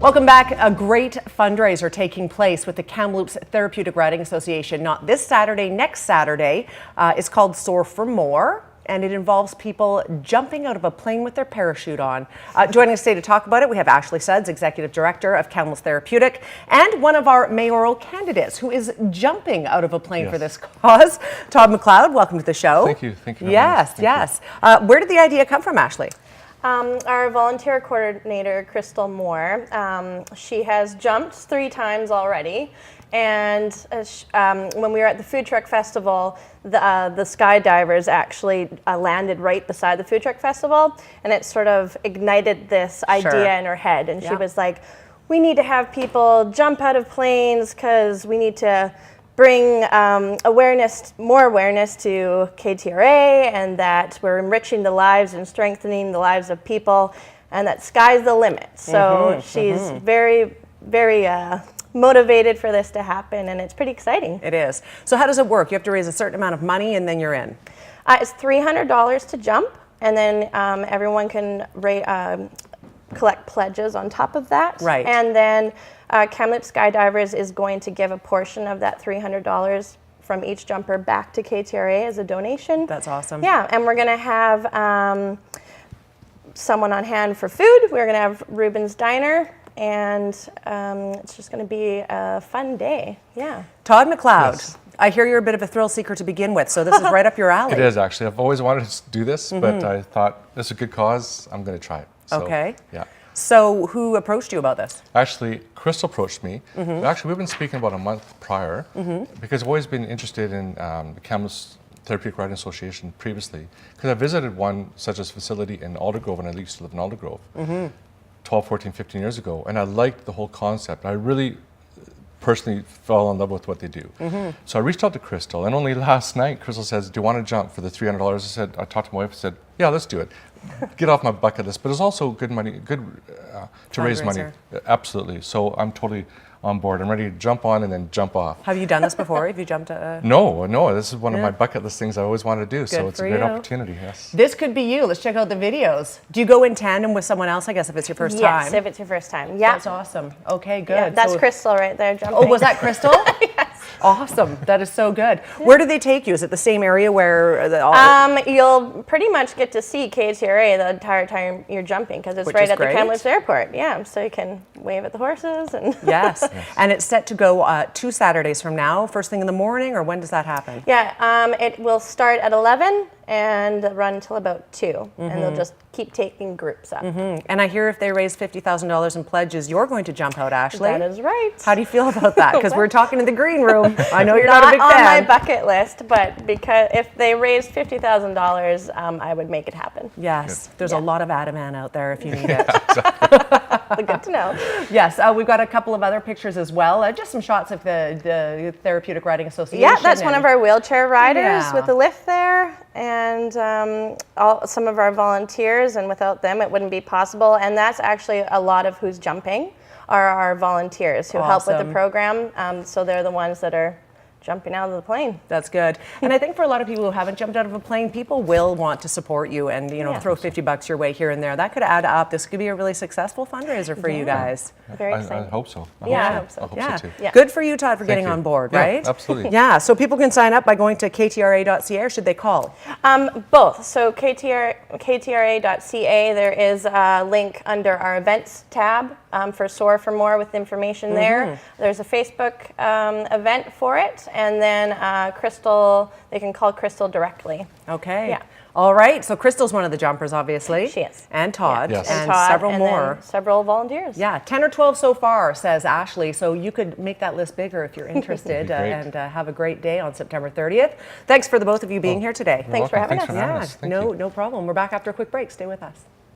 Welcome back. A great fundraiser taking place with the Kamloops Therapeutic Riding Association. Not this Saturday, next Saturday. It's called Soar for More, and it involves people jumping out of a plane with their parachute on. Joining us today to talk about it, we have Ashley Suds, Executive Director of Kamloops Therapeutic, and one of our mayoral candidates who is jumping out of a plane for this cause, Todd McLeod. Welcome to the show. Thank you. Thank you. Yes. Where did the idea come from, Ashley? Our volunteer coordinator, Crystal Moore, she has jumped 3 times already. And when we were at the food truck festival, the skydivers actually landed right beside the food truck festival, and it sort of ignited this idea in her head. And she was like, we need to have people jump out of planes because we need to bring more awareness to KTRA, and that we're enriching the lives and strengthening the lives of people, and that sky's the limit. So she's very, very motivated for this to happen, and it's pretty exciting. It is. So how does it work? You have to raise a certain amount of money and then you're in? It's $300 to jump, and then everyone can collect pledges on top of that. Right. And then Kamloops Skydivers is going to give a portion of that $300 from each jumper back to KTRA as a donation. That's awesome. Yeah, and we're going to have someone on hand for food. We're going to have Ruben's Diner, and it's just going to be a fun day. Yeah. Todd McLeod. Yes. I hear you're a bit of a thrill seeker to begin with, so this is right up your alley. It is, actually. I've always wanted to do this, but I thought this is a good cause. I'm going to try it. So, okay. Yeah. So who approached you about this? Actually, Crystal approached me. Actually, we've been speaking about a month prior because I've always been interested in the Kamloops Therapeutic Riding Association previously, because I visited one such as facility in Aldergrove, and I used to live in Aldergrove 12, 14, 15 years ago, and I liked the whole concept. I really personally fell in love with what they do. So I reached out to Crystal, and only last night Crystal says, do you want to jump for the $300? I talked to my wife and said, yeah, let's do it. Get off my bucket list, but it's also good money, to raise money. Absolutely. So I'm totally on board. I'm ready to jump on and then jump off. Have you done this before? Have you jumped? No. This is one of my bucket list things I always wanted to do. So it's a great opportunity. Yes. This could be you. Let's check out the videos. Do you go in tandem with someone else? I guess if it's your first time. Yes, if it's your first time. Yeah. That's awesome. Okay, good. Yeah, that's Crystal right there jumping. Oh, was that Crystal? Yes. Awesome. That is so good. Where do they take you? Is it the same area where you'll pretty much get to see KTRA the entire time you're jumping, because it's right at the Kamloops Airport. Yeah, so you can wave at the horses and. Yes. And it's set to go 2 Saturdays from now, first thing in the morning, or when does that happen? Yeah, it will start at 11 and run until about 2, and they'll just keep taking groups up. And I hear if they raise $50,000 in pledges, you're going to jump out, Ashley. That is right. How do you feel about that? Because we're talking in the green room. I know you're not a big fan. Not on my bucket list, but because if they raised $50,000, I would make it happen. Yes, there's a lot of Adaman out there if you need it. Good to know. Yes, we've got a couple of other pictures as well. Just some shots of the Therapeutic Riding Association. Yeah, that's one of our wheelchair riders with the lift there, and some of our volunteers, and without them it wouldn't be possible. And that's actually a lot of who's jumping are our volunteers who help with the program. So they're the ones that are jumping out of the plane. That's good. And I think for a lot of people who haven't jumped out of a plane, people will want to support you and throw $50 your way here and there. That could add up. This could be a really successful fundraiser for you guys. Very exciting. I hope so. I hope so. I hope so too. Yeah. Good for you, Todd, for getting on board, right? Absolutely. Yeah, so people can sign up by going to ktra.ca, or should they call? Both. So ktra.ca, there is a link under our events tab for Soar for More with information there. There's a Facebook event for it. And then Crystal, they can call Crystal directly. Okay. Yeah. All right. So Crystal's one of the jumpers, obviously. She is. And Todd. Yes. And Todd, several and more. Several volunteers. Yeah. 10 or 12 so far, says Ashley. So you could make that list bigger if you're interested and have a great day on September 30th. Thanks for the both of you being here today. Thanks for having us. Yeah. No problem. We're back after a quick break. Stay with us.